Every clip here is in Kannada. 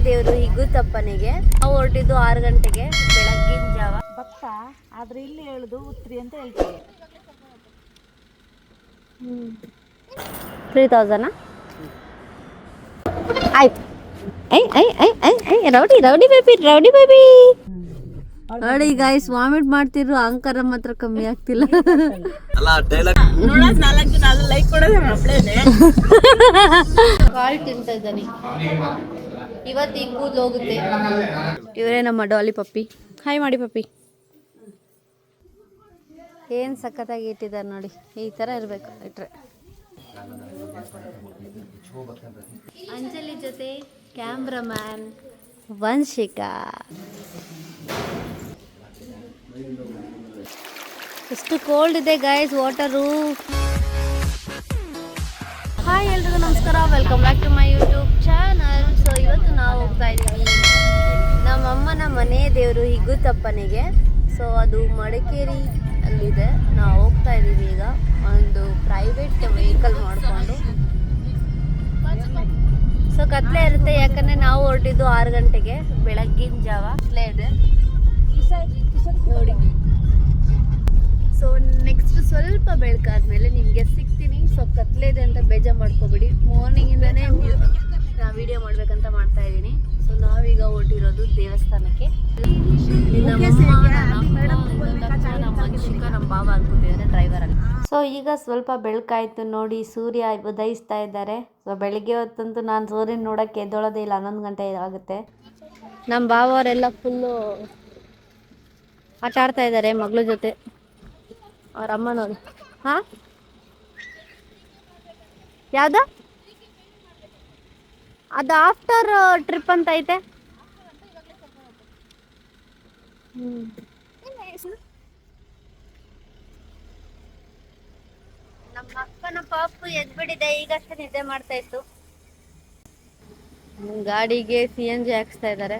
ದೇವರು ಹಿಗ್ಗುತ್ತಪ್ಪನಿಗೆ. ನಾವು ಹೊರಟಿದ್ದು 6 ಗಂಟೆಗೆ ಬೆಳಗ್ಗಿನ ಜಾವ. ಭತ್ತ ಆದ್ರೆ ಇಲ್ಲಿ ಹೇಳುದು ಉತ್ರಿ ಅಂತ ಹೇಳ್ತೀವಿ. 3000 ಆಯ್ತು. ರೌಡಿ ಬೇಬಿ ನೋಡಿ ಗಾಯ್ಸ್, ವಾಮಿಟ್ ಮಾಡ್ತಿದ್ರು. ಅಹಂಕಾರ ಮಾತ್ರ ಕಮ್ಮಿ ಆಗ್ತಿಲ್ಲ. ಕಾಲ್ ತಿಂತ ಇದ್ದಾನೆ ಇವತ್ತು. ಈ ಕೂದಲು ಹೋಗುತ್ತೆ. ಇವರೇ ನಮ್ಮ ಡಾಲಿ ಪಪ್ಪಿ. ಹಾಯ್ ಮಾಡಿ ಪಪ್ಪಿ. ಏನು ಸಖತ್ತಾಗಿ ಇಟ್ಟಿದ್ದಾರೆ ನೋಡಿ. ಈ ಥರ ಇರಬೇಕು ಇಟ್ರೆ. ಅಂಜಲಿ ಜೊತೆ ಕ್ಯಾಮ್ರಾಮ್ಯಾನ್ ವಂಶಿಕಾ. ಎಷ್ಟು ಕೋಲ್ಡ್ ಇದೆ ಗೈಸ್ ವಾಟರು. ಹಾಯ್ ಎಲ್ರಿಗೂ ನಮಸ್ಕಾರ, welcome back to my YouTube channel. So ಇವತ್ತು ನಾವು ಹೋಗ್ತಾ ಇದ್ದೀವಿ ನಮ್ಮಮ್ಮನ ಮನೆ ದೇವರು ಹಿಗ್ಗುತ್ತಪ್ಪನಿಗೆ. ಸೊ ಅದು ಮಡಿಕೇರಿ ಅಲ್ಲಿದೆ. ನಾವು ಹೋಗ್ತಾ ಇದ್ದೀವಿ ಈಗ ಒಂದು ಪ್ರೈವೇಟ್ ವೆಹಿಕಲ್ ಮಾಡಿಕೊಂಡು. ಸೊ ಕತ್ಲೆ ಇರುತ್ತೆ, ಯಾಕಂದರೆ ನಾವು ಹೊರಟಿದ್ದು 6 ಗಂಟೆಗೆ ಬೆಳಗ್ಗಿನ ಜಾವ. ಕತ್ಲೆ ಇದೆ ನೋಡಿ. ಸೊ ನೆಕ್ಸ್ಟ್ ಸ್ವಲ್ಪ ಬೆಳಕಾದ್ಮೇಲೆ ನಿಮಗೆ ಸಿಗ್ತೀನಿ. ಸೊ ಕತ್ಲೆ ಇದೆ ಅಂತ ಬೇಜಾರು ಮಾಡ್ಕೋಬೇಡಿ. ಮಾರ್ನಿಂಗಿಂದನೇ ನಾ ವಿಡಿಯೋ ಮಾಡ್ಬೇಕಂತ ಮಾಡ್ತಾ ಇದ್ದೀನಿ. ಸೊ ನಾವೀಗ ಹೊರಟಿರೋದು ದೇವಸ್ಥಾನಕ್ಕೆ. ನಮ್ಮ ಬಾಬಾ ಅನ್ಕೋತಿದ್ದಾರೆ ಡ್ರೈವರಲ್ಲಿ. ಸೊ ಈಗ ಸ್ವಲ್ಪ ಬೆಳಕಾಯ್ತು ನೋಡಿ, ಸೂರ್ಯ ಉದಯಿಸ್ತಾ ಇದ್ದಾರೆ. ಸೊ ಬೆಳಿಗ್ಗೆ ಹೊತ್ತಂತೂ ನಾನು ಸೂರ್ಯನ ನೋಡೋಕ್ಕೆ ಎದ್ದೊಳೋದೇ ಇಲ್ಲ, 11 ಗಂಟೆ ಆಗುತ್ತೆ. ನಮ್ಮ ಬಾವ ಅವರೆಲ್ಲ ಫುಲ್ಲು ಆಟ ಆಡ್ತಾ ಇದ್ದಾರೆ ಮಗಳ ಜೊತೆ. ಅವ್ರ ಅಮ್ಮ ನೋಡಿ. ಹಾಂ ಯಾವ್ದು ಅದು ಆಫ್ಟರ್ ಟ್ರಿಪ್ ಅಂತ ಐತೆ. ನಮ್ಮ ಅಕ್ಕನ ಪಾಪು ಎದ್ಬಿಟ್ಟಿದೆ, ಈಗಷ್ಟೇ ನಿದ್ದೆ ಮಾಡ್ತಾ ಇತ್ತು. ಗಾಡಿಗೆ CNG ಹಾಕ್ಸ್ತಾ ಇದ್ದಾರೆ.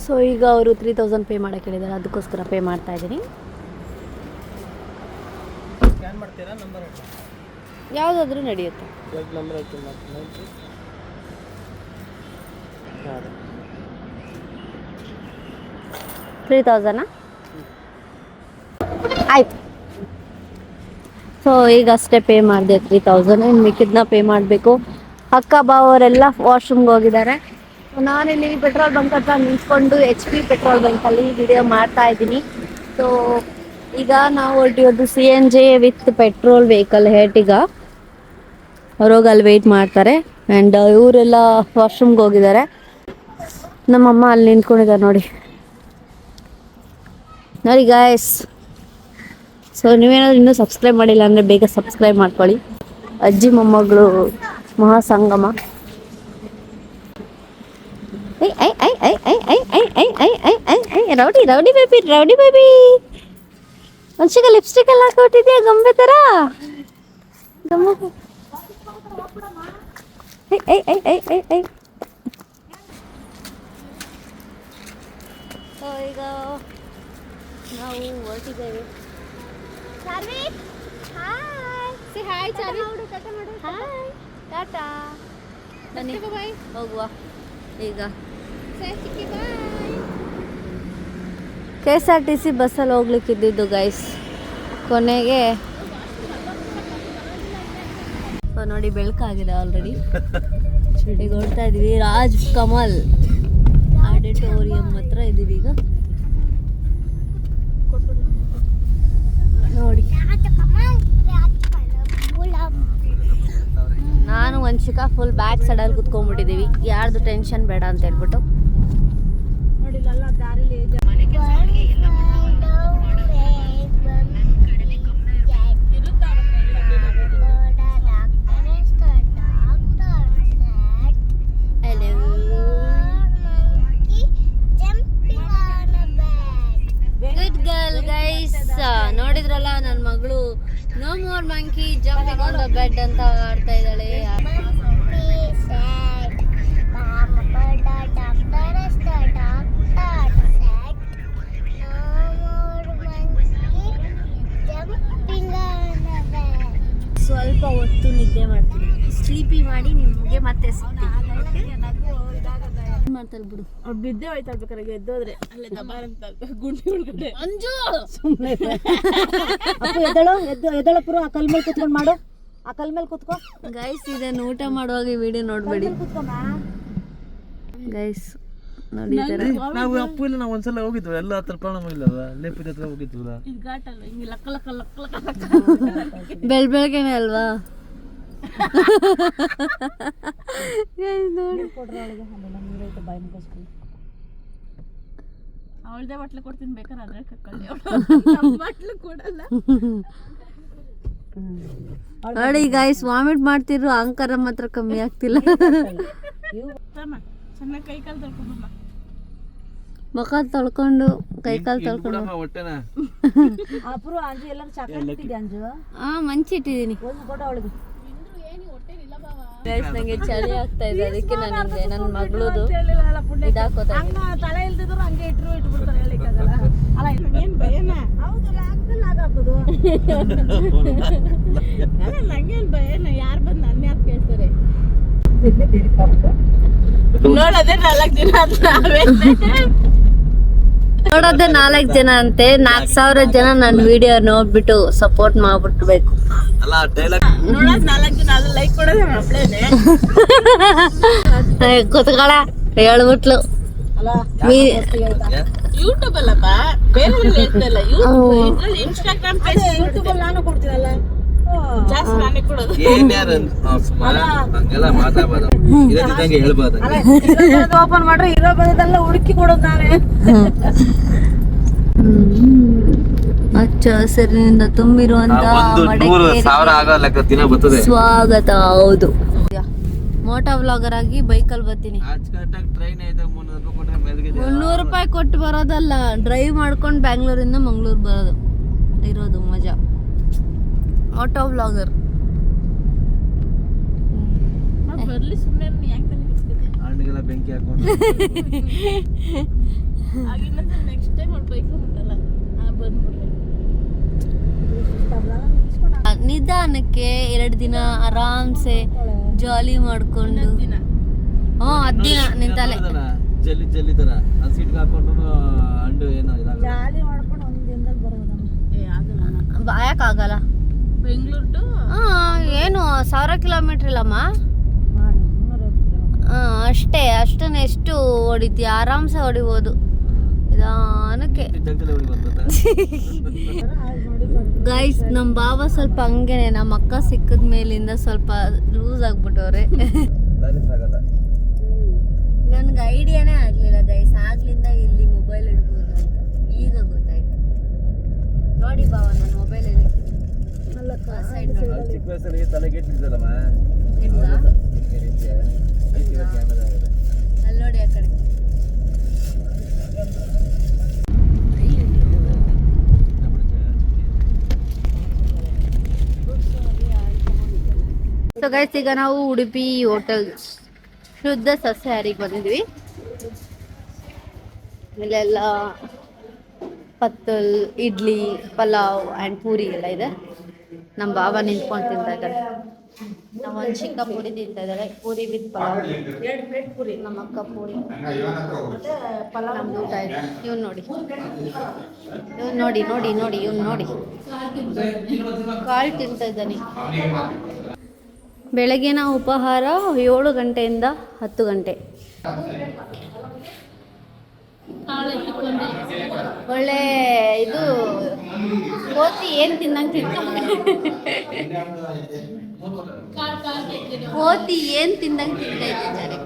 ಸೊ ಈಗ ಅವರು 3000 ಪೇ ಮಾಡೋಕ್ಕೆ ಹೇಳಿದ್ದಾರೆ, ಅದಕ್ಕೋಸ್ಕರ ಪೇ ಮಾಡ್ತಾ ಇದ್ದೀನಿ. ಯಾವುದಾದ್ರೂ ನಡೆಯುತ್ತೆ. 3000 ಆಯ್ತು. ಸೊ ಈಗ ಅಷ್ಟೇ ಪೇ ಮಾಡಿದೆ 3000. ಇನ್ನು ಮಿಕ್ಕಿದ್ನ ಪೇ ಮಾಡಬೇಕು. ಅಕ್ಕ ಬಾವರೆಲ್ಲ ವಾಶ್ರೂಮ್ಗೆ ಹೋಗಿದ್ದಾರೆ. ನಾನಿಲ್ಲಿ ಪೆಟ್ರೋಲ್ ಬಂಕ್ ಹತ್ರ ನಿಂತ್ಕೊಂಡು HP ಪೆಟ್ರೋಲ್ ಬಂಕಲ್ಲಿ ವಿಡಿಯೋ ಮಾಡ್ತಾ ಇದ್ದೀನಿ. ಸೊ ಈಗ ನಾವು ಹೊರಟಿರೋದು CNG ವಿತ್ ಪೆಟ್ರೋಲ್ ವೆಹಿಕಲ್ ಹೇಟಿಗ. ಹೊರೋಗಿ ಅಲ್ಲಿ ವೆಯ್ಟ್ ಮಾಡ್ತಾರೆ. ಆ್ಯಂಡ್ ಇವರೆಲ್ಲ ವಾಶ್ರೂಮ್ಗೆ ಹೋಗಿದ್ದಾರೆ. ನಮ್ಮಮ್ಮ ಅಲ್ಲಿ ನಿಂತ್ಕೊಂಡಿದ್ದಾರೆ ನೋಡಿ ಗಾಯ್ಸ್. ಸೊ ನೀವೇನಾದ್ರು ಇನ್ನೂ ಸಬ್ಸ್ಕ್ರೈಬ್ ಮಾಡಿಲ್ಲ ಅಂದರೆ ಬೇಗ ಸಬ್ಸ್ಕ್ರೈಬ್ ಮಾಡ್ಕೊಳ್ಳಿ. ಅಜ್ಜಿ ಮೊಮ್ಮಗಳು ಮಹಾಸಂಗಮ. ರೌಡಿ ಬೇಬಿ ಒಂದ್ಸಿಗ ಲಿಪ್ಸ್ಟಿಕ್ ಎಲ್ಲ ಹಾಕೊಟ್ಟಿದ್ಯಾ ಗೊಂಬೆ ಥರ. ಈಗ ನಾವು ಹೊರಟಿದ್ದೇವೆ. ಟಾಟಾ ಬನ್ನಿ ಹೋಗುವ. ಈಗ KSRTC ಬಸ್ಸಲ್ಲಿ ಹೋಗ್ಲಿಕ್ಕಿದ್ದು ಗೈಸ್. ಕೊನೆಗೆ ಸೊ ನೋಡಿ ಬೆಳಕಾಗಿದೆ ಆಲ್ರೆಡಿ. ಈಗ ಹೊರಡ್ತಾ ಇದೀವಿ ರಾಜ್ ಕಮಲ್ ಆಡಿಟೋರಿಯಂ ಹತ್ರ ಇದೀವಿ ಈಗ ನೋಡಿ. ನಾನು ವಂಶಿಕಾ ಫುಲ್ ಬ್ಯಾಕ್ ಸೈಡಲ್ಲಿ ಕುತ್ಕೊಂಡ್ಬಿಟ್ಟಿದ್ದೀವಿ, ಯಾರ್ದು ಟೆನ್ಷನ್ ಬೇಡ ಅಂತ ಹೇಳ್ಬಿಟ್ಟು. Good girl guys. ನೋಡಿದ್ರಲ್ಲ ನನ್ನ ಮಗಳು no more monkey jumping on the bed ಅಂತ ಆಡ್ತಾ ಇದ್ದಾಳೆ. ಮಾಡಿ ನಿಮಗೆ ಮತ್ತೆ ಸಿಗ್ತೀನಿ. ಮಾಡ್ತಾರೆ ಬಿಡು. ಅವ್ರು ಬಿದ್ದೆ ಹೋಯ್ತಾ ಬೇಕಾರೆ ಎದ್ದೋದ್ರೆ ಅಲ್ಲೇ ದಬಾರ್ ಅಂತ ಗುಂಡಿ ಒಳಗಡೆ ಅಂಜು ಸುಮ್ಮನೆ ಅಪ್ಪು ಎದ್ದಳ ಪುರ ಆ ಕಲ್ ಮೇಲೆ ಕುತ್ಕೊಂಡು ಮಾಡು, ಆ ಕಲ್ ಮೇಲೆ ಕುತ್ಕೋ ಗೈಸ್. ಇದನ್ನು ಊಟ ಮಾಡುವಾಗ ವಿಡಿಯೋ ನೋಡ್ಬೇಡಿ ಕುತ್ಕೊಮ್ಮ ಗೈಸ್. ನೋಡಿ ನಾವು ಅಪ್ಪು ಇಲ್ಲ ನಾವು ಒಂದ್ಸಲ ಹೋಗಿದ್ವಿ ಎಲ್ಲ ಹತ್ರ ಪ್ರಾಬ್ಲಮ್ ಇಲ್ಲಲ್ಲ ಲೇಪಿದ ಹತ್ರ ಹೋಗಿದ್ವಲ್ಲ. ಇದು ಘಾಟ್ ಅಲ್ಲ ಹಿಂಗೆ ಲಕ್ಕ ಲಕ್ಕ ಲಕ್ಕ ಲಕ್ಕ ಬೆಳಗ್ಗೆನೆ ಅಲ್ವಾ ನೋಡಿ. ಕೊಡ್ರ ಅವಳಿಗೆ ಅಲ್ಲೆಲ್ಲ ನೀರೈತೆ ಬಾಯಿ ಮುಗಿಸ್ಕೊಂಡು ಅವಳದೇ ಬಟ್ಲು ಕೊಡ್ತೀನಿ ಬೇಕಾದ್ರೆ ಅದ್ರ ಕಕ್ಕಳ್ಳಿ ಬಟ್ಲು ಕೊಡಲ್ಲ. ನೋಡಿ ಗೈಸ್, ವಾಮಿಟ್ ಮಾಡ್ತಿರು ಅಹಂಕಾರ ಮಾತ್ರ ಕಮ್ಮಿ ಆಗ್ತಿಲ್ಲ. ಚೆನ್ನಾಗಿ ಕೈ ಕಾಲು ತೊಳ್ಕೊಂಬಮ್ಮ, ಮುಖ ತೊಳ್ಕೊಂಡು ಕೈ ಕಾಲು ತೊಳ್ಕೊಂಡು ಹೊಟ್ಟೆನ ಅಪ್ರು ಅಂಜು ಎಲ್ಲರೂ ಚಾಕ್ಲೇಟ್ ಇಟ್ಟಿದ್ದೆ ಅಂಜು ಮಂಚಿಟ್ಟಿದ್ದೀನಿ. ಒಂದು ಕೊಡ ಅವಳಿಗೆ. ಗೈಸ್, ನಂಗೆ ಚಳಿ ಆಗ್ತಾ ಇದೆ, ಅದಕ್ಕೆ ನನಗೆ ನನ್ನ ಮಗಳದು ಇದಾಕೋತ ಹಂಗ ತಲೆ ಇಲ್ದಿದ್ರು ಹಂಗೆ ಇಟ್ಬಿಡ್ತಾರೆ ಹೇಳಿಕ್ಕಾಗಲ್ಲ. ಅಲ್ಲ ಏನ್ ಭಯನ? ಹೌದು, ಲಾಕ್ದಲ್ಲಿ ಹಾಕಾಕೋದು ನಂಗೇನ್ ಭಯನ? ಯಾರು ಬಂದು ನನ್ನ ಯಾರು ಕೇಳ್ತಾರೆ? ನೋಡೋದೇ 4 ದಿನ ನೋಡೋದೇ 4 ಜನ ಅಂತೆ. 4,000 ಜನ ನನ್ನ ವಿಡಿಯೋ ನೋಡ್ಬಿಟ್ಟು ಸಪೋರ್ಟ್ ಮಾಡ್ಬಿಟ್ಬೇಕು. ಅಲ್ಲ ಡೈಲಾಗ್ ನೋಡೋದ್ 4 ದಿನ ಅಲ್ಲ, ಲೈಕ್ ಕೊಡೋದೇ ಒಬ್ಳೇನೆ. ಕೂತ್ಕೊಳ ಹೇಳ್ಬಿಟ್ಲು. ಯೂಟ್ಯೂಬ್ ಅಲ್ಲಪ್ಪ, ಬೇರೆ ಹೇಳ್ತಲ್ಲ. ಇದ್ರಲ್ಲಿ ಇನ್ಸ್ಟಾಗ್ರಾಮ್ ಪೇಜ್, ಯೂಟ್ಯೂಬ್ ಅಲ್ಲಿ ನಾನು ಕೊಡ್ತೀನಲ್ಲ, ಜಾಸ್ತಿ ನಾನೇ ಕೊಡೋದು. ಏನ್ಯಾರ ಹಂಗೆಲ್ಲ ಮಾತಾಡಬಾರ್ದು, ಇದಂಗೆ ಹೇಳ್ಬಾರ್ದು. ಓಪನ್ ಮಾಡ್ರೆ ಇರೋ ಬದಲ್ಲ ಹುಡುಕಿ ಕೊಡೋದು ನಾನೇ. ಹಚ್ಚ ಹಸಿರಿನಿಂದ ತುಂಬಿರುವಂತ ಆಗೋ ಲೆಕ್ಕ ದಿನ ಬರ್ತದೆ. ಸ್ವಾಗತ. ಹೌದು, ಮೋಟೋ ವ್ಲಾಗರ್ ಆಗಿ ಬೈಕಲ್ಲಿ ಬರ್ತೀನಿ. ಟ್ರೈನ್ ಐತೆ 300 ರೂಪಾಯಿ ಕೊಟ್ಟರೆ ಮೆಲ್ಗಿದೆ. 300 ರೂಪಾಯಿ ಕೊಟ್ಟು ಬರೋದಲ್ಲ, ಡ್ರೈವ್ ಮಾಡ್ಕೊಂಡು ಬ್ಯಾಂಗ್ಳೂರಿಂದ ಮಂಗ್ಳೂರ್ ಬರೋದು ಇರೋದು ಮಜಾ. ಆಟೋ ವ್ಲಾಗರ್ ಬರ್ಲಿ ಸುಮ್ಮನೆ ಯಾಕೆ ತಲೆ ಕೆಡಿಸ್ಕೊತೀಯ? ಹಣ್ಣಿಗೆಲ್ಲ ಬೆಂಕಿ ಹಾಕೊಂಡು ಆಗಿನ ನೆಕ್ಸ್ಟ್ ಟೈಮ್ ಅವ್ಳು ಬೈಕ್ ಬಿಟ್ಟಲ್ಲ ಬಂದ್ಬಿಡ್ಲಿ. ನಿಧಾನಕ್ಕೆ 2 ದಿನ ಆರಾಮ್ಸೆ ಜಾಲಿ ಮಾಡ್ಕೊಂಡು. 10 ದಿನ ನಿಂತಲೆ ಜಲ್ಲಿ ಜಲ್ಲಿ ತರ ಸೀಟ್ಗೆ ಹಾಕೊಂಡು ಹಣ್ಣು ಏನೋ ಜಾಲಿ ಮಾಡ್ಕೊಂಡು ಒಂದು ದಿನದಲ್ಲಿ ಬರೋದಮ್ಮ. ಯಾಕಾಗಲ್ಲ? ಬೆಂಗಳೂರು ಟು ಏನು 1000 ಕಿಲೋಮೀಟರ್ ಇಲ್ಲಮ್ಮ. ಅಷ್ಟೇ, ಅಷ್ಟನ್ನ ಎಷ್ಟು ಹೊಡಿತೀಯ? ಆರಾಮ್ಸೆ ಹೊಡಿಬೋದು ನಿಧಾನಕ್ಕೆ. ಗೈಸ್, ನಮ್ಮ ಬಾಬಾ ಸ್ವಲ್ಪ ಹಂಗೇನೆ. ನಮ್ಮ ಅಕ್ಕ ಸಿಕ್ಕದ ಮೇಲಿಂದ ಸ್ವಲ್ಪ ಲೂಸ್ ಆಗ್ಬಿಟ್ಟವ್ರೆ. ನನ್ಗೆ ಐಡಿಯಾನೇ ಆಗ್ಲಿಲ್ಲ ಗೈಸ್, ಆಗ್ಲಿಂದ ಇಲ್ಲಿ ಮೊಬೈಲ್ ಇಡ್ಬೋದು ಅಂತ ಈಗ ಗೊತ್ತಾಯ್ತು. ನೋಡಿ ಬಾವ, ನನ್ನ ಮೊಬೈಲ್ ಅಲ್ಲಿ ಚಿಕ್ಕ ವಯಸ್ಸಲ್ಲಿ ತಲೆಗೆಟ್ಟಿದ್ದಲ್ಲಮ್ಮ, ಅಲ್ಲಿ ನೋಡಿ ಆ ಕಡೆ. ಸೊ ಗೈಸ್, ಈಗ ನಾವು ಉಡುಪಿ ಹೋಟೆಲ್ ಶುದ್ಧ ಸಸ್ಯಾಹಾರಿಗೆ ಬಂದಿದ್ವಿ. ಇಲ್ಲೆಲ್ಲ ಪತ್ತಲ್, ಇಡ್ಲಿ, ಪಲಾವ್ ಆ್ಯಂಡ್ ಪೂರಿ ಎಲ್ಲ ಇದೆ. ನಮ್ಮ ಬಾಬಾ ನಿಂತ್ಕೊಂಡು ತಿಂತಾ ಇದ್ದಾರೆ. ನಾವು ಒಂದು ಚಿಕ್ಕ ಪೂರಿ ತಿಂತಾ ಇದ್ದಾರೆ, ಪೂರಿ ವಿತ್ ಪಲಾವ್. 2 ಪ್ಲೇಟ್ ಪೂರಿ. ನಮ್ಮ ಅಕ್ಕ ಪೂರಿ, ಮತ್ತೆ ಪಲಾವ್. ನಮ್ದು ಊಟ ಇದೆ. ಇವ್ನು ನೋಡಿ, ನೋಡಿ ನೋಡಿ, ಇವ್ನು ನೋಡಿ ಕಾಳು ತಿಂತಾ ಇದ್ದಾನೆ. ಬೆಳಗಿನ ಉಪಹಾರ 7 ಗಂಟೆಯಿಂದ 10 ಗಂಟೆ. ಒಳ್ಳೆ ಇದು ಕೋತಿ ಏನು ತಿನ್ನಂಗೆ ಕೋತಿ ಏನು ತಿನ್ನಂಗೆ ತಿಂತಾ ಇದ್ದಾರೆ.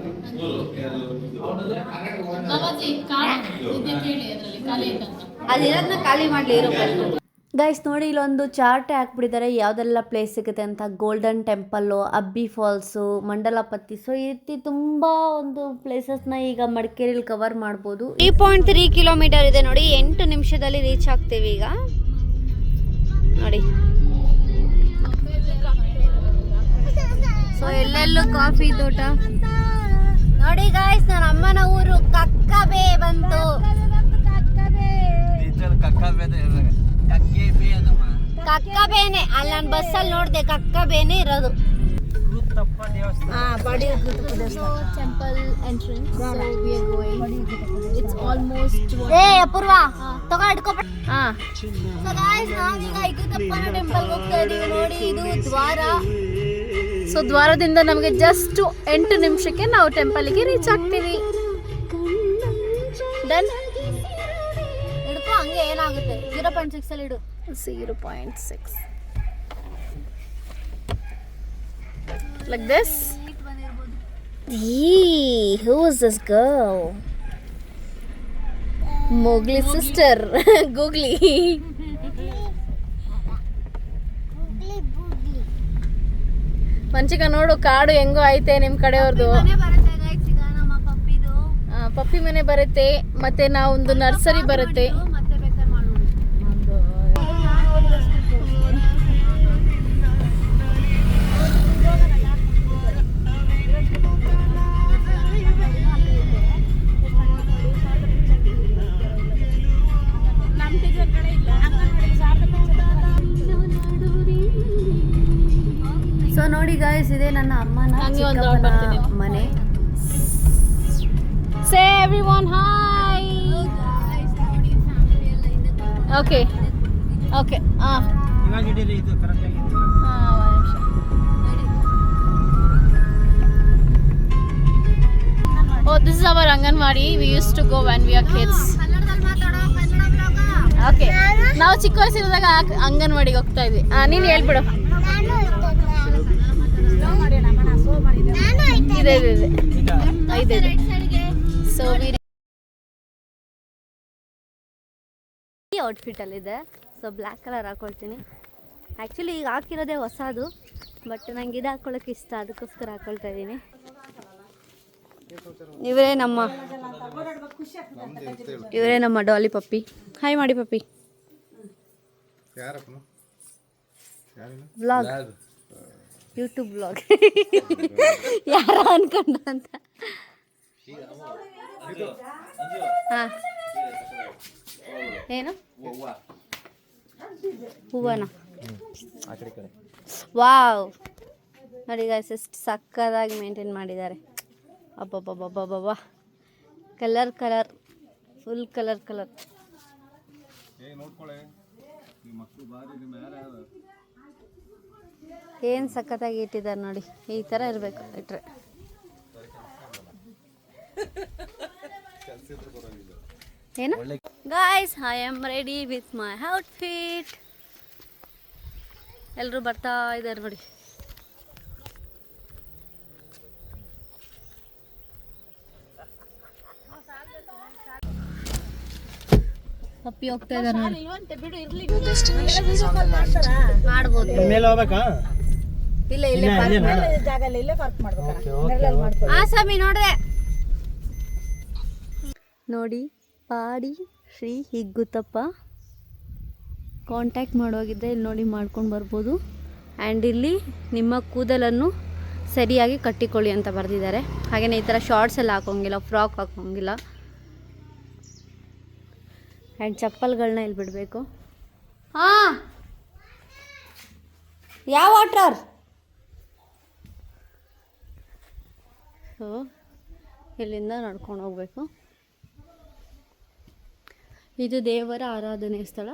ಅದಿರೋದನ್ನ ಖಾಲಿ ಮಾಡಲಿ ಇರೋ. ಗೈಸ್ ನೋಡಿ, ಇಲ್ಲೊಂದು ಚಾರ್ಟೇ ಹಾಕ್ಬಿಟ್ಟಿದ್ದಾರೆ ಯಾವ್ದೆಲ್ಲ ಪ್ಲೇಸ್ ಸಿಗುತ್ತೆ ಅಂತ. ಗೋಲ್ಡನ್ ಟೆಂಪಲ್ಲು, ಅಬ್ಬಿ ಫಾಲ್ಸು, ಮಂಡಲಪತ್ತಿ. ಸೊ ಈ ರೀತಿ ತುಂಬ ಒಂದು ಪ್ಲೇಸಸ್ನ ಈಗ ಮಡಿಕೇರಿಲಿ ಕವರ್ ಮಾಡ್ಬೋದು. 3.3 ಕಿಲೋಮೀಟರ್ ಇದೆ ನೋಡಿ, 8 ನಿಮಿಷದಲ್ಲಿ ರೀಚ್ ಆಗ್ತೀವಿ ಈಗ ನೋಡಿ. ಸೊ ಎಲ್ಲೆಲ್ಲೂ ಕಾಫಿ ತೋಟ ನೋಡಿ ಗೈಸ್. ನನ್ನ ಅಮ್ಮನ ಊರು ಕಕ್ಕಬೆ ಬಂತು. ಕಕ್ಕಬೇನೆ ಅಲ್ಲಿ ನಾನು ಬಸ್ಸಲ್ಲಿ ನೋಡಿದೆ, ಕಕ್ಕಬೇನೆ ಇರೋದು. ಬಾಡಿ ಗುತ್ತಪ್ಪ ದೇವಸ್ಥಾನ. Temple entrance. So we are going. It's almost. ಏ ಅಪೂರ್ವ ತಗೋ ಹಿಡ್ಕೊ. ಹಾ ಸೊ ಗಾಯ್ಸ್ ನಾವೀಗ ಇಗುತ್ತಪ್ಪನ ಟೆಂಪಲ್ ಹೋಗ್ತಾ ಇದೀವಿ. ನೋಡಿ ಇದು ದ್ವಾರ. ಸೊ ದ್ವಾರದಿಂದ ನಮಗೆ ಜಸ್ಟ್ 8 ನಿಮಿಷಕ್ಕೆ ನಾವು ಟೆಂಪಲ್ಗೆ ರೀಚ್ ಆಗ್ತೀವಿ. ಡನ್. ಹಿಡ್ಕೊ ಹಂಗೆ ಏನಾಗುತ್ತೆ 0.6 ಅಲ್ಲಿ ಇಡು. 0.6 like this. Who is this girl? Mowgli's sister. Googly. ಮಂಚಿಕ ನೋಡು ಕಾಡು ಹೆಂಗೋ ಐತೆ ನಿಮ್ಮ ಕಡೆಯವ್ರದ್ದು. ಬರುತ್ತೆ ಗೈಸ್ ಈಗ ನಮ್ಮ ಪಪ್ಪಿದು. ಪಪ್ಪಿ ಮನೆ ಬರುತ್ತೆ, ಮತ್ತೆ ನಾವೊಂದು ನರ್ಸರಿ ಬರುತ್ತೆ. ಮತ್ತೆ ಬೇಕಾದ್ರೆ ಮಾಡೋದು. ಸೊ ನೋಡಿ ಗಾಯ್ಸ್ ಇದೆ ನನ್ನ ಅಮ್ಮನ ಹಂಗೆ ಒಂದು ಚಿಕ್ಕಪ್ಪನ ಬರ್ತೀನಿ. ಮನೆ. Say everyone hi. Okay. Okay. ಇವಾಗ ಹಿಡೀರಿ ಇದು ಕರೆಕ್ಟ್ ಆಗಿ. Oh, this is our Anganwadi. We used to go when we were kids. ಕನ್ನಡದಲ್ಲಿ ಮಾತಾಡೋ ಕನ್ನಡ ಬ್ಲಾಗ. Okay. ನಾವು ಚಿಕ್ಕ ವಯಸ್ಸಿರುವಾಗ ಅಂಗನವಾಡಿಗೆ ಹೋಗ್ತಾ ಇದ್ವಿ. ನೀನು ಹೇಳ್ಬಿಡು. ಇದೆ ಸೊ ಈ ಔಟ್ಫಿಟ್ಟಲ್ಲಿದೆ. ಸೊ ಬ್ಲ್ಯಾಕ್ ಕಲರ್ ಹಾಕೊಳ್ತೀನಿ. ಆ್ಯಕ್ಚುಲಿ ಈಗ ಹಾಕಿರೋದೇ ಹೊಸದು, ಬಟ್ ನಂಗೆ ಇದು ಹಾಕ್ಕೊಳ್ಳೋಕೆ ಇಷ್ಟ, ಅದಕ್ಕೋಸ್ಕರ ಹಾಕ್ಕೊಳ್ತಾ ಇದ್ದೀನಿ. ಇವರೇ ನಮ್ಮ ಡಾಲಿ ಪಪ್ಪಿ. ಹಾಯ್ ಮಾಡಿ ಪಪ್ಪಿ. Vlog, YouTube vlog. ಯಾರ ಅನ್ಕೊಂಡ ಅಂತ. ಹಾಂ ಏನು ಹೂವನ. ವಾವ್ ನೋಡಿ ಗಾಯ್ಸ್ ಎಷ್ಟು ಸಕ್ಕದಾಗಿ ಮೇಂಟೈನ್ ಮಾಡಿದ್ದಾರೆ. ಅಬ್ಬಬ್ಬಬ್ಬಬ್ಬಬ್ಬ. Colourful colour. ಏನು ಸಕ್ಕತ್ತಾಗಿ ಇಟ್ಟಿದ್ದಾರೆ ನೋಡಿ. ಈ ಥರ ಇರಬೇಕು ಇಟ್ರೆ. ಏನು guys, I am ready with my outfit. ಎಲ್ಲರೂ ಬರ್ತಾ ಇದ್ದಾರೆ ನೋಡಿ. ಪಪ್ಪಿ ಹೋಗ್ತಾ ಇದ್ದಾರೆ ನೋಡಿ. ಮಾಡ್ಬೋದು. ಮೇಲೆ ಹೋಗ್ಬೇಕಾ? ಇಲ್ಲೇ ಸ್ವಾಮಿ ನೋಡ್ದೆ ನೋಡಿ. ಪಾಡಿ ಶ್ರೀ ಹಿಗ್ಗುತ್ತಪ್ಪ ಕಾಂಟ್ಯಾಕ್ಟ್ ಮಾಡೋಗಿದ್ದೆ. ಇಲ್ಲಿ ನೋಡಿ ಮಾಡ್ಕೊಂಡು ಬರ್ಬೋದು. ಆ್ಯಂಡ್ ಇಲ್ಲಿ ನಿಮ್ಮ ಕೂದಲನ್ನು ಸರಿಯಾಗಿ ಕಟ್ಟಿಕೊಳ್ಳಿ ಅಂತ ಬರೆದಿದ್ದಾರೆ. ಹಾಗೆಯೇ ಈ ಥರ ಶಾರ್ಟ್ಸ್ ಎಲ್ಲ ಹಾಕೋಂಗಿಲ್ಲ, ಫ್ರಾಕ್ ಹಾಕೋಂಗಿಲ್ಲ. ಆ್ಯಂಡ್ ಚಪ್ಪಲ್ಗಳನ್ನ ಇಲ್ಲಿ ಬಿಡಬೇಕು. ಹಾಂ, ಯಾವ ವಾಟರ್? ಸೊ ಇಲ್ಲಿಂದ ನಡ್ಕೊಂಡು ಹೋಗಬೇಕು. ಇದು ದೇವರ ಆರಾಧನೆ ಸ್ಥಳ,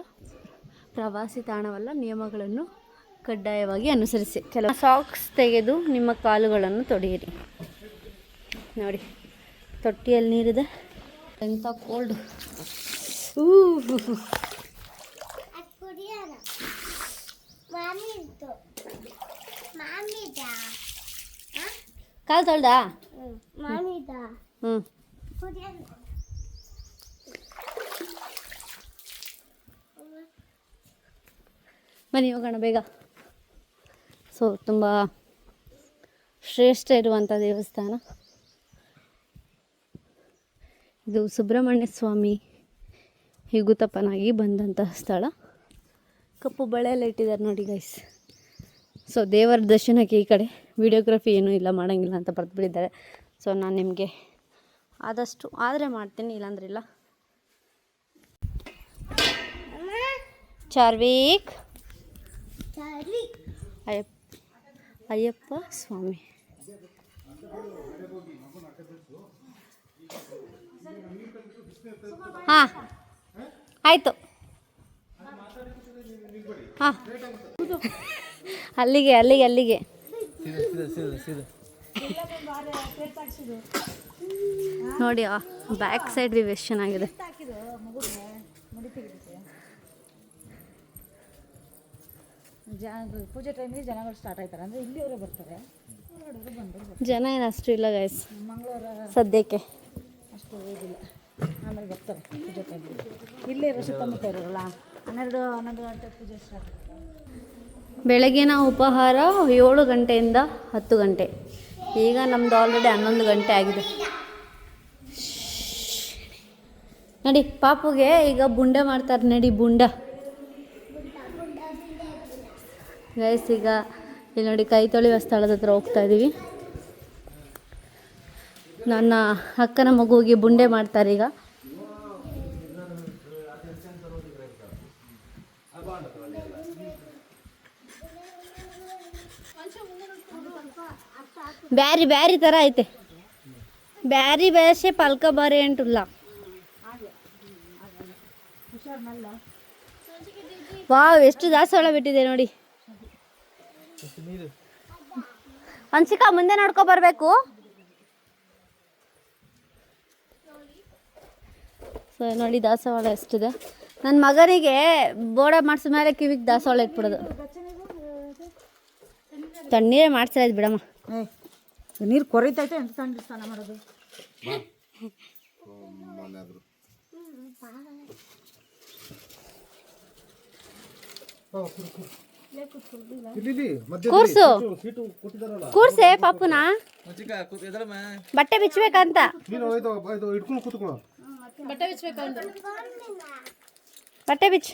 ಪ್ರವಾಸಿ ತಾಣವಲ್ಲ. ನಿಯಮಗಳನ್ನು ಕಡ್ಡಾಯವಾಗಿ ಅನುಸರಿಸಿ. ಕೆಲವು ಸಾಕ್ಸ್ ತೆಗೆದು ನಿಮ್ಮ ಕಾಲುಗಳನ್ನು ತೊಡೆಯಿರಿ. ನೋಡಿ ತೊಟ್ಟಿಯಲ್ಲಿ ನೀರಿದೆ. ಎಂಥ ಕೋಲ್ಡ್. ಕಾಲು ತೊಳ್ದಾ? ಹ್ಞೂ ಬನ್ನಿ ಹೋಗೋಣ ಬೇಗ. ಸೊ ತುಂಬ ಶ್ರೇಷ್ಠ ಇರುವಂಥ ದೇವಸ್ಥಾನ ಇದು. ಸುಬ್ರಹ್ಮಣ್ಯ ಸ್ವಾಮಿ ಹಿಗ್ಗುತ್ತಪ್ಪನಾಗಿ ಬಂದಂತಹ ಸ್ಥಳ. ಕಪ್ಪು ಬಳೆ ಎಲ್ಲ ಇಟ್ಟಿದ್ದಾರೆ ನೋಡಿ ಗೈಸ್. ಸೊ ದೇವರ ದರ್ಶನಕ್ಕೆ ಈ ಕಡೆ ವಿಡಿಯೋಗ್ರಫಿ ಏನೂ ಇಲ್ಲ, ಮಾಡೋಂಗಿಲ್ಲ ಅಂತ ಬರೆದುಬಿಟ್ಟಿದ್ದಾರೆ. ಸೊ ನಾನು ನಿಮಗೆ ಆದಷ್ಟು ಆದರೆ ಮಾಡ್ತೀನಿ, ಇಲ್ಲಾಂದ್ರೆ ಇಲ್ಲ. ಚಾರ್ವಿಕ್ ಅಯ್ಯಪ್ಪ ಸ್ವಾಮಿ. ಹಾಂ ಆಯಿತು ಹಾಂ ಅಲ್ಲಿಗೆ ಅಲ್ಲಿಗೆ ಅಲ್ಲಿಗೆ ನೋಡಿ ಬ್ಯಾಕ್ ಸೈಡ್ ವ್ಯೂ ಎಷ್ಟು ಚೆನ್ನಾಗಿದೆ. ಪೂಜೆ ಟೈಮಿಗೆ ಜನಗಳು ಸ್ಟಾರ್ಟ್ ಆಯ್ತಾರೆ ಅಂದರೆ ಇಲ್ಲಿಯವರೇ ಬರ್ತಾರೆ. ಜನ ಏನು ಅಷ್ಟು ಇಲ್ಲ ಗೈಸ್ ಮಂಗಳವಾರ ಸದ್ಯಕ್ಕೆ. ಅಷ್ಟು ಹೋಗಿಲ್ಲ, ಆಮೇಲೆ ಬರ್ತಾರೆ ಪೂಜೆ ಟೈಮಿಗೆ. ಇಲ್ಲೇ ಇರೋ ಸುತ್ತಮುತ್ತ ಇರೋಲ್ಲ 12 ಗಂಟೆ ಪೂಜೆ ಸ್ಟಾರ್ಟ್ ಆಗುತ್ತೆ. ಬೆಳಗಿನ ಉಪಹಾರ 7 ಗಂಟೆಯಿಂದ 10 ಗಂಟೆ. ಈಗ ನಮ್ಮದು ಆಲ್ರೆಡಿ 11 ಗಂಟೆ ಆಗಿದೆ. ನಡಿ ಪಾಪುಗೆ ಈಗ ಬುಂಡೆ ಮಾಡ್ತಾರೆ, ನಡಿ ಬುಂಡ ಗೈಸ್. ಈಗ ಇಲ್ಲಿ ನೋಡಿ ಕೈ ತೊಳೆಯುವ ಸ್ಥಳದ ಹತ್ರ ಹೋಗ್ತಾ ಇದ್ದೀವಿ. ನನ್ನ ಅಕ್ಕನ ಮಗುವಿಗೆ ಬುಂಡೆ ಮಾಡ್ತಾರೆ ಈಗ. ಬ್ಯಾರಿ ಬ್ಯಾರಿ ಥರ ಐತೆ, ಬ್ಯಾರಿ ಬೇಸೆ ಪಲ್ಕ ಬಾರಿ ಅಂಟುಲ್ಲ. ವಾವ್, ಎಷ್ಟು ದಾಸವಾಳ ಬಿಟ್ಟಿದೆ ನೋಡಿ. ಹಂಸಿಕಾ ಮುಂದೆ ನೋಡ್ಕೊ ಬರಬೇಕು. ಸೊ ನೋಡಿ ದಾಸವಾಳ ಎಷ್ಟಿದೆ. ನನ್ನ ಮಗನಿಗೆ ಬೋಡ ಮಾಡಿಸಿದ ಮೇಲೆ ಕಿವಿಗೆ ದಾಸವಾಳ ಇಟ್ಬಿಡೋದು. ತಣ್ಣೀರೇ ಮಾಡ್ಸಿರೋದು ಬಿಡಮ್ಮ. ನೀರು ಕೊರಿತೈತೆ ಅಂತ ತಣ್ಣೀರು ಸ್ನಾನ ಮಾಡೋದು. ಕೂರ್ಸು ಕೂರ್ಸೆ ಪಾಪುನ. ಬಟ್ಟೆ ಬಿಚ್ಚಬೇಕಂತ, ಬಟ್ಟೆ ಬಿಚ್ಚು.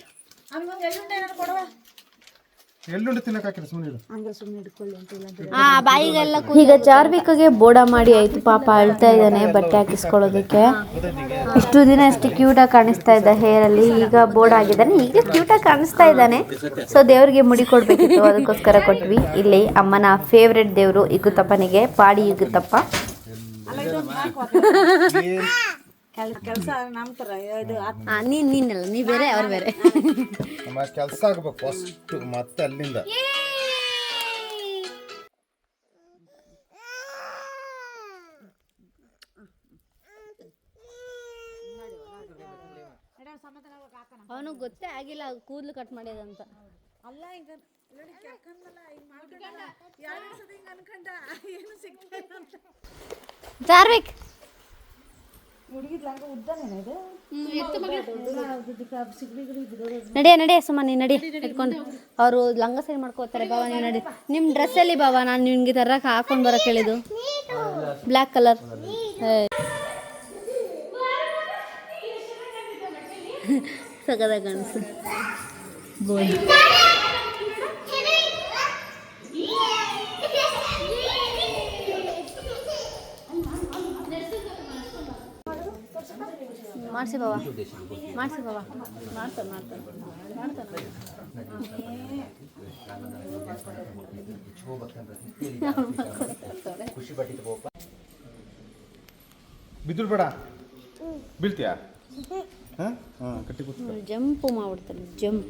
ಈಗ ಚಾರ್ವಿಕಗೆ ಬೋಡ ಮಾಡಿ ಆಯ್ತು. ಪಾಪ ಅಳ್ತಾ ಇದ್ದಾನೆ ಬಟ್ಟೆ ಹಾಕಿಸ್ಕೊಳ್ಳೋದಕ್ಕೆ. ಇಷ್ಟು ದಿನ ಎಷ್ಟು ಕ್ಯೂಟಾಗಿ ಕಾಣಿಸ್ತಾ ಇದ್ದ ಹೇರಲ್ಲಿ, ಈಗ ಬೋಡ ಆಗಿದ್ದಾನೆ. ಈಗ ಕ್ಯೂಟಾಗಿ ಕಾಣಿಸ್ತಾ ಇದ್ದಾನೆ. ಸೊ ದೇವ್ರಿಗೆ ಮುಡಿ ಕೊಡ್ಬೇಕಿತ್ತು, ಅದಕ್ಕೋಸ್ಕರ ಕೊಟ್ವಿ. ಇಲ್ಲಿ ಅಮ್ಮನ ಫೇವ್ರೆಟ್ ದೇವರು ಇಗುತ್ತಪ್ಪನಿಗೆ, ಪಾಡಿ ಇಗುತ್ತಪ್ಪ. ಕೆಲಸ ನಮ್ಮ ಥರ ಇದು ನೀನಲ್ಲ, ನೀ ಬೇರೆ ಅವ್ರು ಬೇರೆ. ಕೆಲಸ ಆಗ್ಬೇಕು ಫಸ್ಟ್, ಮತ್ತೆ ಅಲ್ಲಿಂದ ಅವನು ಗೊತ್ತೇ ಆಗಿಲ್ಲ ಕೂದಲು ಕಟ್ ಮಾಡ್ಯದಂತ. ಅಲ್ಲ ಈಗ ನೋಡಿ ಕೆಕ್ಕಂದಲ್ಲ ಹಿಂಗೆ ಮಾಡ್ಕೊಂಡ ಎರಡು ಸತಿ ಹಿಂಗೆ ಅನ್ಕೊಂಡ ಏನು ಸಿಗ್ತದೆ ಅಂತ. ಚಾರ್ವಿಕ್ ಹುಡುಗಿದ್ ಲಂಗ ಉದ್ದನೇನ ಇದು? ನಡಿಯ ನಡಿಯ ಸುಮ್ಮ ನೀನು ನಡಿ ಇಟ್ಕೊಂಡು. ಅವರು ಲಂಗ ಸೈಡ್ ಮಾಡ್ಕೋತಾರೆ. ಬಾಬಾ ನೀವು ನಡಿ. ನಿಮ್ಮ ಡ್ರೆಸ್ಸಲ್ಲಿ ಬಾಬಾ ನಾನು ನಿಮಗೆ ತರಕ್ಕೆ ಹಾಕೊಂಡು ಬರೋಕೆ ಹೇಳಿದ್ದು ಬ್ಲ್ಯಾಕ್ ಕಲರ್. ಸಗದ ಗಣಸು ಬೋಲ್. ಮಾಡಿಸಿ ಬಾಬಾ, ಮಾಡಿಸಿ ಬಾಬಾ. ಮಾಡ್ತಾನೆ ಮಾಡ್ತಾನೆ ಮಾಡ್ತಾನೆ. ಬಿದ್ರು ಬೇಡ, ಬೀಳ್ತೀಯಾ? ಕಟ್ಟಿ ಜಂಪು ಮಾಡ್ಬಿಡ್ತಾನೆ, ಜಂಪ್.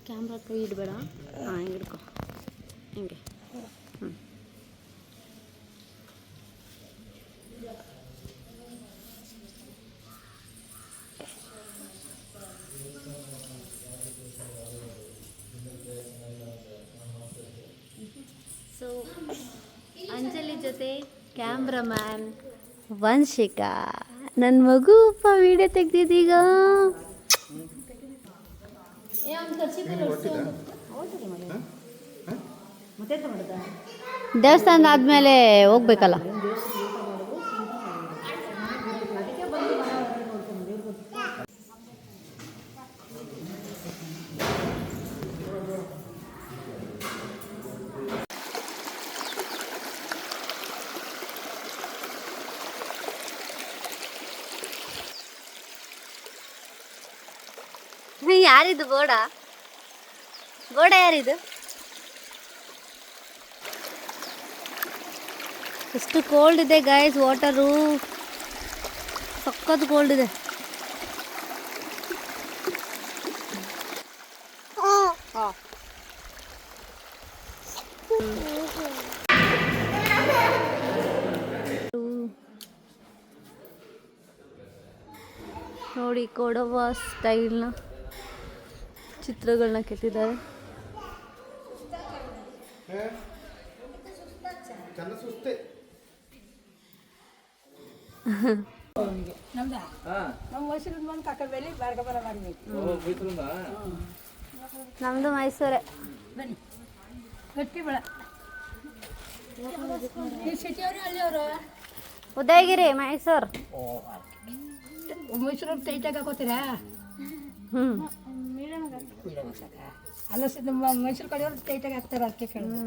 ಕ್ಯಾಮ್ರಾ ಕೈ ಇಡಬೇಡ. ಹಾಂ ಹಿಂಗೆ ಹಿಡ್ಕೊ, ಹಿಂಗೆ. ಸೊ ಅಂಜಲಿ ಜೊತೆ ಕ್ಯಾಮ್ರಾಮ್ಯಾನ್ ವಂಶಿಕಾ. ನನ್ನ ಮಗು ವಿಡಿಯೋ ತೆಗ್ದಿದ್ದೀಗ. ದೇವಸ್ಥಾನ ಆದಮೇಲೆ ಹೋಗ್ಬೇಕಲ್ಲ. ಯಾರಿದು ಬೋಡ ಯಾರಿದು? ಎಷ್ಟು ಕೋಲ್ಡ್ ಇದೆ ಗೈಸ್, ವಾಟರು ಸಖತ್ ಕೋಲ್ಡ್ ಇದೆ. ನೋಡಿ ಕೊಡವ ಸ್ಟೈಲ್ನ ಚಿತ್ರಗಳನ್ನ ಕೆತ್ತಿದ್ದಾರೆ. ನಮ್ದು ಮೈಸೂರೇ. ಉದಯಗಿರಿ ಮೈಸೂರು. ಮೈಸೂರು ಟೈಟಾಗಿ ಹಾಕೋತೀರಾ? ಅಲ್ಲ ಮೈಸೂರು ಕಡೆಯವ್ರು ಟೈಟಾಗಿ ಹಾಕ್ತಾರೆ, ಅದಕ್ಕೆ ಕೇಳಿದ್ರು.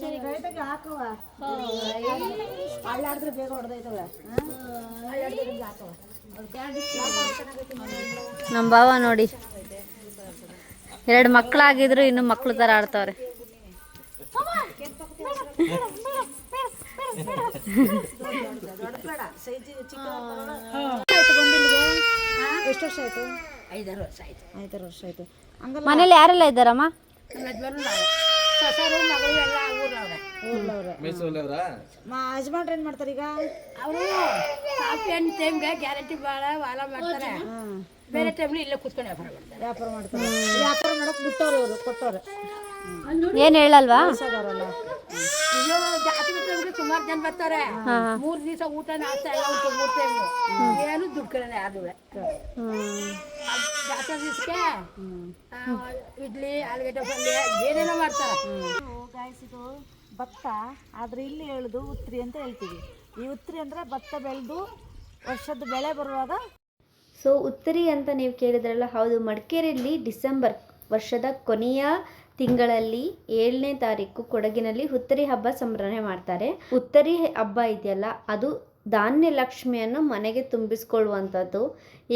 ಟೈಟಾಗಿ ಹಾಕುವ, ಹಳ್ಳಾಡಿದ್ರೆ ಬೇಗ ಹೊಡೆದೈತವೆ. ಹಾಕುವ. ನಮ್ಮ ಭಾವ ನೋಡಿ 2 ಮಕ್ಕಳಾಗಿದ್ರು ಇನ್ನು ಮಕ್ಳು ಥರ ಆಡ್ತಾವ್ರೆ. ಎಷ್ಟು ವರ್ಷ ಆಯ್ತು? 5-6 ವರ್ಷ ಆಯ್ತು. 5-6 ವರ್ಷ ಆಯ್ತು. ಮನೇಲಿ ಯಾರೆಲ್ಲ ಇದ್ದಾರಮ್ಮ? ಸೊಸರು ಮಗಳು ಎಲ್ಲ ಊರ್ಲವ್ರೆ. ಯಜಮಾನ್ರು ಏನ್ ಮಾಡ್ತಾರೆ ಈಗ? ಅವರು ಕಾಫಿ ಹಣ್ಣು ಟೈಮ್ಗೆ ಗ್ಯಾರಂಟಿ ಭಾಳ ವಾಲ ಮಾಡ್ತಾರೆ. ಬೇರೆ ಟೈಮ್ಲಿ ಇಲ್ಲೇ ಕೂತ್ಕೊಂಡು ವ್ಯಾಪಾರ ಮಾಡ್ತಾರೆ. ವ್ಯಾಪಾರ ಮಾಡಕ್ ಬಿಟ್ಟವ್ರು ಇವರು, ಕೊಟ್ಟವ್ರೆ. ಏನು ಹೇಳಲ್ವಾ? ಅಯ್ಯೋ, ಜಾತ್ರೆ ಟೈಮ್ಗೆ ಸುಮಾರು ಜನ ಬರ್ತಾರೆ. 3 ದಿವಸ ಊಟ ನಾಷ್ಟ ಎಲ್ಲ ಉಂಟು 3 ಟೈಮು. ಏನು ದುಡ್ಡು ಕೇಳಲ್ಲ ಯಾರು. ಜಾತ್ರೆ ದಿವಸಕ್ಕೆ ಇಡ್ಲಿ, ಆಲೂಗಡ್ಡೆ ಪಲ್ಯ ಏನೇನೋ ಮಾಡ್ತಾರೆ. ಇದು ಭತ್ತ, ಆದ್ರೆ ಇಲ್ಲಿ ಹೇಳುದು ಉತ್ರಿ ಅಂತ ಹೇಳ್ತೀವಿ. ಈ ಉತ್ರಿ ಅಂದ್ರೆ ಭತ್ತ ಬೆಳೆದು ವರ್ಷದ ಬೆಳೆ ಬರುವಾಗ. ಸೊ ಉತ್ತರಿ ಅಂತ ನೀವು ಕೇಳಿದ್ರಲ್ಲ, ಹೌದು. ಮಡಿಕೇರಿಯಲ್ಲಿ ಡಿಸೆಂಬರ್ ವರ್ಷದ ಕೊನೆಯ ತಿಂಗಳಲ್ಲಿ 7ನೇ ತಾರೀಕು ಕೊಡಗಿನಲ್ಲಿ ಉತ್ತರಿ ಹಬ್ಬ ಸಂಭ್ರಮಣೆ ಮಾಡ್ತಾರೆ. ಉತ್ತರಿ ಹಬ್ಬ ಇದೆಯಲ್ಲ, ಅದು ಧಾನ್ಯ ಲಕ್ಷ್ಮಿಯನ್ನು ಮನೆಗೆ ತುಂಬಿಸ್ಕೊಳ್ಳುವಂಥದ್ದು.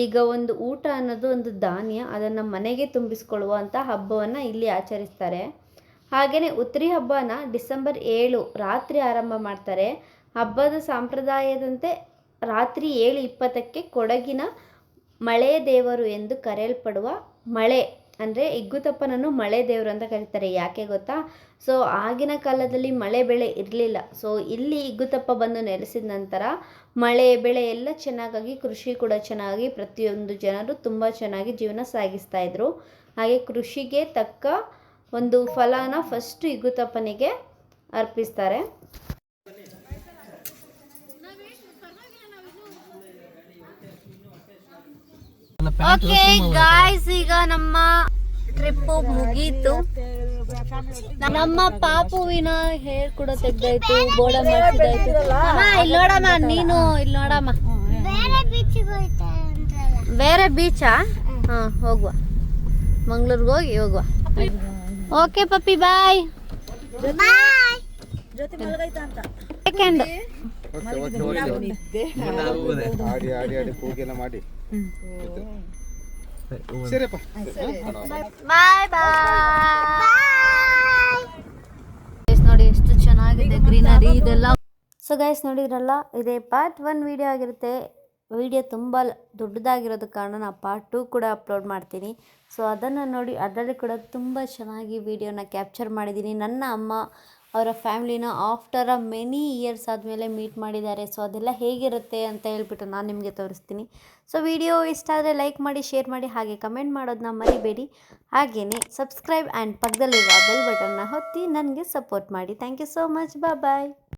ಈಗ ಒಂದು ಊಟ ಅನ್ನೋದು ಒಂದು ಧಾನ್ಯ, ಅದನ್ನು ಮನೆಗೆ ತುಂಬಿಸ್ಕೊಳ್ಳುವಂಥ ಹಬ್ಬವನ್ನು ಇಲ್ಲಿ ಆಚರಿಸ್ತಾರೆ. ಹಾಗೆಯೇ ಉತ್ತರಿ ಹಬ್ಬನ ಡಿಸೆಂಬರ್ 7 ರಾತ್ರಿ ಆರಂಭ ಮಾಡ್ತಾರೆ. ಹಬ್ಬದ ಸಂಪ್ರದಾಯದಂತೆ ರಾತ್ರಿ 7:20ಕ್ಕೆ ಕೊಡಗಿನ ಮಳೆ ದೇವರು ಎಂದು ಕರೆಯಲ್ಪಡುವ ಮಳೆ ಅಂದರೆ ಇಗ್ಗುತಪ್ಪನನ್ನು ಮಳೆ ದೇವರು ಅಂತ ಕರೀತಾರೆ. ಯಾಕೆ ಗೊತ್ತಾ? ಸೊ ಆಗಿನ ಕಾಲದಲ್ಲಿ ಮಳೆ ಬೆಳೆ ಇರಲಿಲ್ಲ. ಸೊ ಇಲ್ಲಿ ಇಗ್ಗುತಪ್ಪ ಬಂದು ನೆಲೆಸಿದ ನಂತರ ಮಳೆ ಬೆಳೆ ಎಲ್ಲ ಚೆನ್ನಾಗಾಗಿ, ಕೃಷಿ ಕೂಡ ಚೆನ್ನಾಗಿ, ಪ್ರತಿಯೊಂದು ಜನರು ತುಂಬ ಚೆನ್ನಾಗಿ ಜೀವನ ಸಾಗಿಸ್ತಾ ಇದ್ರು. ಹಾಗೆ ಕೃಷಿಗೆ ತಕ್ಕ ಒಂದು ಫಲನ ಫಸ್ಟ್ ಇಗ್ಗುತಪ್ಪನಿಗೆ ಅರ್ಪಿಸ್ತಾರೆ. ಓಕೆ ಗಾಯ್ಸ್, ಈಗ ನಮ್ಮ ಟ್ರಿಪ್ ಮುಗೀತು. ನಮ್ಮ ಪಾಪುವಿನ ಹೇರ್ ಕೂಡ ತೆಗ್ದಾಯ್ತು, ಬೋಡ ಮಾಡಿಸಿದಾಯ್ತು. ಇಲ್ಲಿ ನೋಡಮ್ಮ, ನೀನು ಇಲ್ಲಿ ನೋಡಮ್ಮ. ಬೇರೆ ಬೀಚಾ? ಹಾ, ಹೋಗುವ, ಮಂಗ್ಳೂರ್ಗೆ ಹೋಗುವ. ಓಕೆ ಪಪ್ಪಿ, ಬಾಯ್. ಸೆಕೆಂಡ್ ಬಾಯ್ ಬಾಯ್. ನೋಡಿ ಎಷ್ಟು ಚೆನ್ನಾಗಿದೆ ಗ್ರೀನರಿ ಇದೆಲ್ಲ. ಸೊ ಗೈಸ್, ನೋಡಿದ್ರಲ್ಲ, ಇದೇ ಪಾರ್ಟ್ 1 ವಿಡಿಯೋ ಆಗಿರುತ್ತೆ. ವಿಡಿಯೋ ತುಂಬ ದೊಡ್ಡದಾಗಿರೋದ ಕಾರಣ ನಾನು ಪಾರ್ಟ್ 2 ಕೂಡ ಅಪ್ಲೋಡ್ ಮಾಡ್ತೀನಿ. ಸೊ ಅದನ್ನು ನೋಡಿ, ಅದರಲ್ಲಿ ಕೂಡ ತುಂಬ ಚೆನ್ನಾಗಿ ವಿಡಿಯೋನ ಕ್ಯಾಪ್ಚರ್ ಮಾಡಿದ್ದೀನಿ. ನನ್ನ ಅಮ್ಮ ಅವರ ಫ್ಯಾಮ್ಲಿನ ಆಫ್ಟರ್ ಮೆನಿ ಇಯರ್ಸ್ ಆದಮೇಲೆ ಮೀಟ್ ಮಾಡಿದ್ದಾರೆ. ಸೊ ಅದೆಲ್ಲ ಹೇಗಿರುತ್ತೆ ಅಂತ ಹೇಳ್ಬಿಟ್ಟು ನಾನು ನಿಮಗೆ ತೋರಿಸ್ತೀನಿ. ಸೊ ವಿಡಿಯೋ ಇಷ್ಟ ಆದರೆ ಲೈಕ್ ಮಾಡಿ, ಶೇರ್ ಮಾಡಿ, ಹಾಗೆ ಕಮೆಂಟ್ ಮಾಡೋದನ್ನ ಮರಿಬೇಡಿ. ಹಾಗೆಯೇ ಸಬ್ಸ್ಕ್ರೈಬ್ ಆ್ಯಂಡ್ ಪಕ್ಕದಲ್ಲಿರುವ ಬೆಲ್ ಬಟನ್ನ ಒತ್ತಿ ನನಗೆ ಸಪೋರ್ಟ್ ಮಾಡಿ. Thank you so much. Bye.